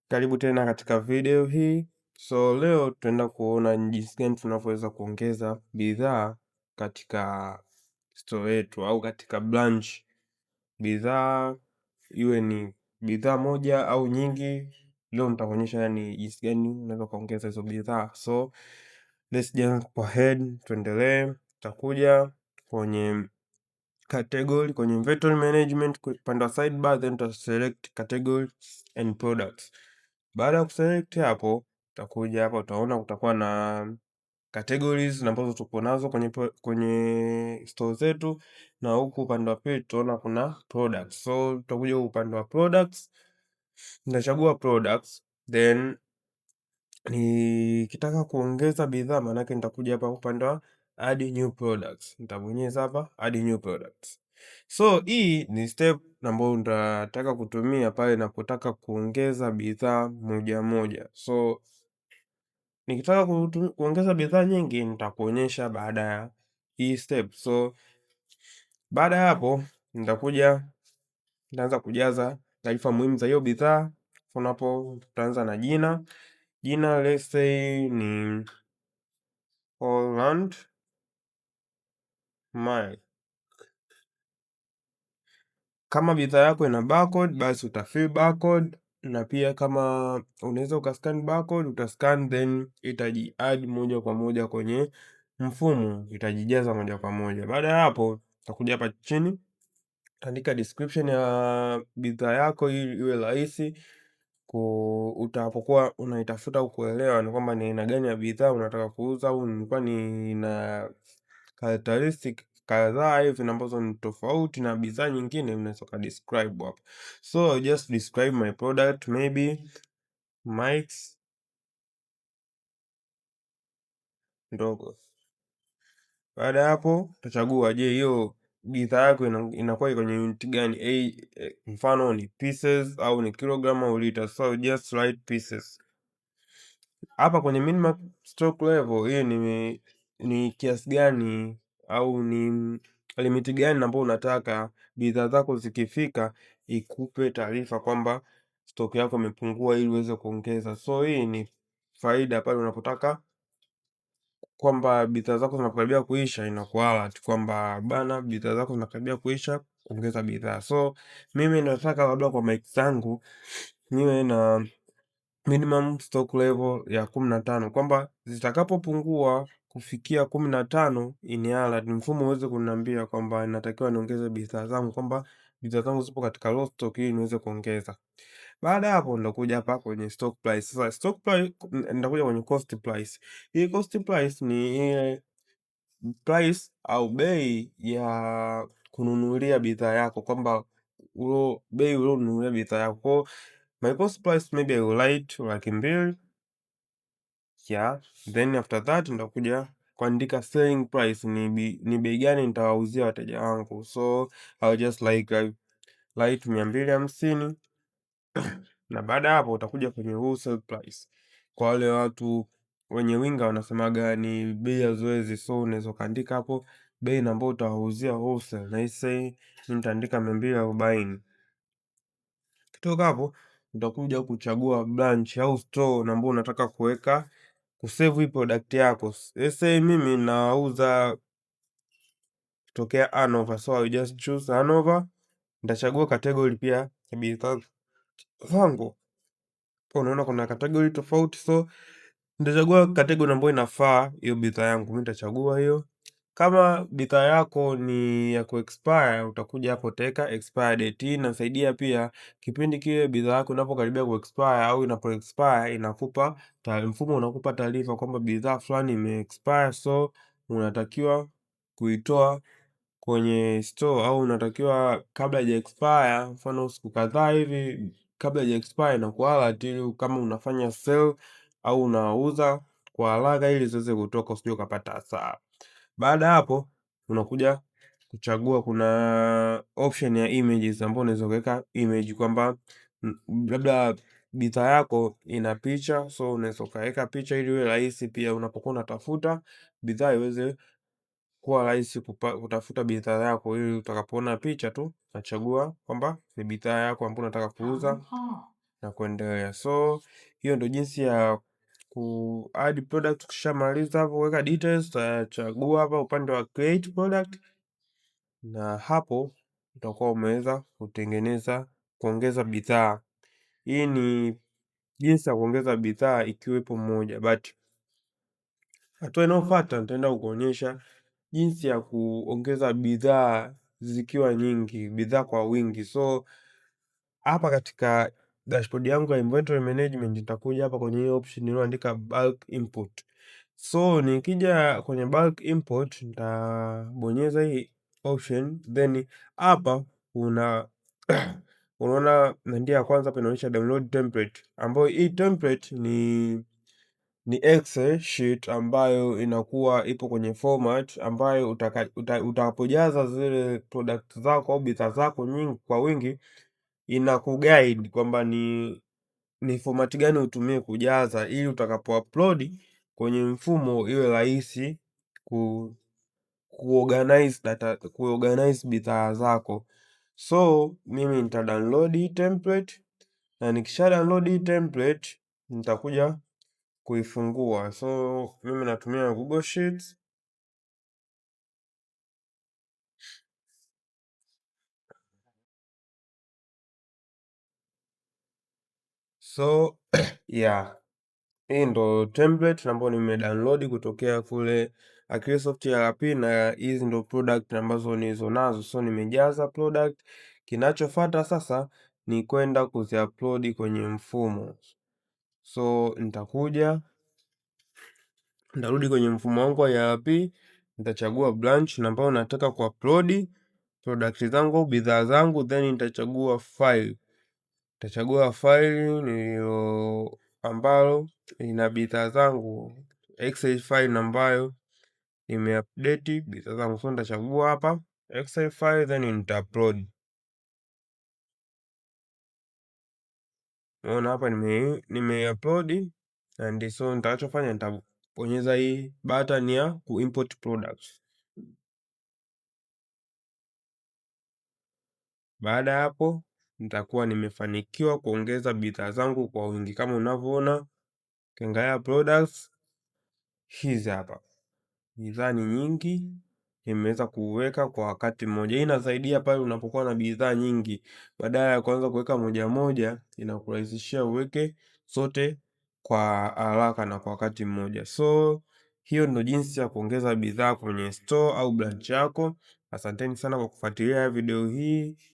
Karibu tena katika video hii. So leo tutaenda kuona ni jinsi gani tunavyoweza kuongeza bidhaa katika store yetu au katika branch. Bidhaa iwe ni bidhaa moja au nyingi. Leo nitakuonyesha yani jinsi gani unaweza kuongeza hizo bidhaa. So let's jump ahead, tuendelee. Tutakuja kwenye category, kwenye inventory management, upande wa sidebar, then tuta select categories and products. Baada ya kuselect hapo, utakuja hapa utaona kutakuwa na categories ambazo tupo nazo kwenye store zetu, na huku upande wa pili tutaona kuna products. So tutakuja upande wa products, nitachagua products, then nikitaka kuongeza bidhaa maanake nitakuja hapa upande wa add new products, nitabonyeza hapa add new products. So hii ni step ambayo nitataka kutumia pale napotaka kuongeza bidhaa moja moja. So nikitaka kuongeza bidhaa nyingi nitakuonyesha baada ya hii step. So baada ya hapo nitaanza kujaza taarifa muhimu za hiyo bidhaa. Hapo tutaanza na jina, let's say ni Holland Mile. Kama bidhaa yako ina barcode basi utafill barcode, na pia kama unaweza ukascan barcode utascan, then itaji-add moja kwa moja kwenye mfumo, itajijaza moja kwa moja. Baada ya hapo utakuja hapa chini andika description ya bidhaa yako ili iwe rahisi utapokuwa unaitafuta au kuelewa ni kwamba ni aina gani ya bidhaa unataka kuuza, au nilikuwa nina characteristic kadhaa hivi ambazo ni tofauti na bidhaa nyingine, unaweza ka describe hapo. So just describe my product, maybe mics ndogo. Baada ya hapo utachagua, je, hiyo bidhaa yako inakuwa kwenye unit gani? Mfano ni pieces au ni kilogram au liter. So just write pieces. Hapa kwenye minimum stock level hii ni kiasi gani au ni limit gani ambayo unataka bidhaa zako zikifika ikupe taarifa kwamba stock yako imepungua ili uweze kuongeza. So hii ni faida pale unapotaka kwamba bidhaa zako zinakaribia kuisha, inakuwa alert kwamba bana, bidhaa zako zinakaribia kuisha, ongeza bidhaa. So mimi nataka labda kwa mic zangu niwe na minimum stock level ya 15, kwamba zitakapopungua kufikia 15 ini alert, mfumo uweze kuniambia kwamba inatakiwa niongeze bidhaa zangu, kwamba bidhaa zangu zipo katika low stock ili niweze kuongeza. Baada ya hapo nitakuja hapa kwenye stock price. Sasa stock price nitakuja kwenye cost price. Hii cost price ni ile price au bei ya kununulia bidhaa yako, kwamba bei ulionunulia bidhaa yako. My cost price maybe I will write 200,000. Yeah, then after that nitakuja kuandika selling price, ni bei gani nitawauzia wateja wangu. So I'll just like write 250. Na baada hapo utakuja kwenye wholesale price. Kwa wale watu wenye winga wanasemaga ni bei ya zoezi. So unaweza kaandika hapo bei ambayo utawauzia wholesale, na say nitaandika 240. Kutoka hapo utakuja kuchagua branch au store ambayo unataka kusave hii product yako. Let's say mimi nauza kutokea Hanover, so I just choose Hanover. Nitachagua category pia ya bidhaa zangu. Unaona kuna category tofauti, so nitachagua category ambayo inafaa hiyo bidhaa yangu, mimi nitachagua hiyo. Kama bidhaa yako ni ya kuexpire, utakuja hapo utaweka expire date. Hii inasaidia pia kipindi kile bidhaa yako inapokaribia kuexpire au inapoexpire, mfumo unakupa taarifa kwamba bidhaa fulani imeexpire, so unatakiwa kuitoa kwenye store, au unatakiwa kabla haija expire, mfano siku kadhaa hivi kabla haija expire inakuwa alert, ili kama unafanya sale au unauza kwa haraka ili ziweze kutoka, usije ukapata hasara. Baada hapo unakuja kuchagua, kuna option ya images ambapo unaweza kuweka image kwamba labda bidhaa yako ina picha, so unaweza ukaweka picha ili iwe rahisi pia unapokuwa unatafuta bidhaa iweze kuwa rahisi kutafuta bidhaa yako, ili utakapoona picha tu unachagua kwamba ni bidhaa yako ambayo unataka kuuza. na kuendelea. So hiyo ndo jinsi ya ku add product. Ukishamaliza hapo kuweka details, utachagua hapa upande wa create product, na hapo utakuwa umeweza kutengeneza kuongeza bidhaa. Hii ni jinsi ya kuongeza bidhaa ikiwepo moja, but hatua inayofuata nitaenda kukuonyesha jinsi ya kuongeza bidhaa zikiwa nyingi, bidhaa kwa wingi. So hapa katika dashboard yangu ya inventory management nitakuja hapa kwenye hii option iliyoandika bulk import. So nikija kwenye bulk import nitabonyeza hii option, then hapa unaona ndio ya kwanza hapa inaonyesha download template, ambayo hii template ni Excel sheet ambayo inakuwa ipo kwenye format ambayo utakapojaza zile product zako au bidhaa zako nyingi kwa wingi, inakuguide kwamba ni format gani utumie kujaza, ili utakapo upload kwenye mfumo iwe rahisi kuorganize bidhaa zako. So mimi nita download hii template, na nikisha download hii template nitakuja kuifungua. So mimi natumia Google Sheets. So yeah, hii ndo template ambayo nimedownload kutokea kule Microsoft ERP, na hizi ndo product ambazo nizo nazo. So nimejaza product. Kinachofuata sasa ni kwenda kuziupload kwenye mfumo. So nitarudi kwenye mfumo wangu wa ERP, nitachagua branch ambayo nataka kuupload product zangu, bidhaa zangu, then nitachagua file. Nitachagua file nilio ambalo ina bidhaa zangu, Excel file ambayo nimeupdate bidhaa zangu. So nitachagua hapa Excel file, then nitaupload. Unaona hapa nimeupload, and so nitakachofanya nitabonyeza hii button ya kuimport products. Baada ya hapo nitakuwa nimefanikiwa kuongeza bidhaa zangu kwa wingi. Kama unavyoona, ukiangalia products hizi hapa, bidhaa ni nyingi, nimeweza kuweka kwa wakati mmoja. Hii inasaidia pale unapokuwa na bidhaa nyingi, badala ya kuanza kuweka moja moja, inakurahisishia uweke zote kwa haraka na kwa wakati mmoja. So hiyo ndo jinsi ya kuongeza bidhaa kwenye store au branch yako. Asanteni sana kwa kufuatilia video hii.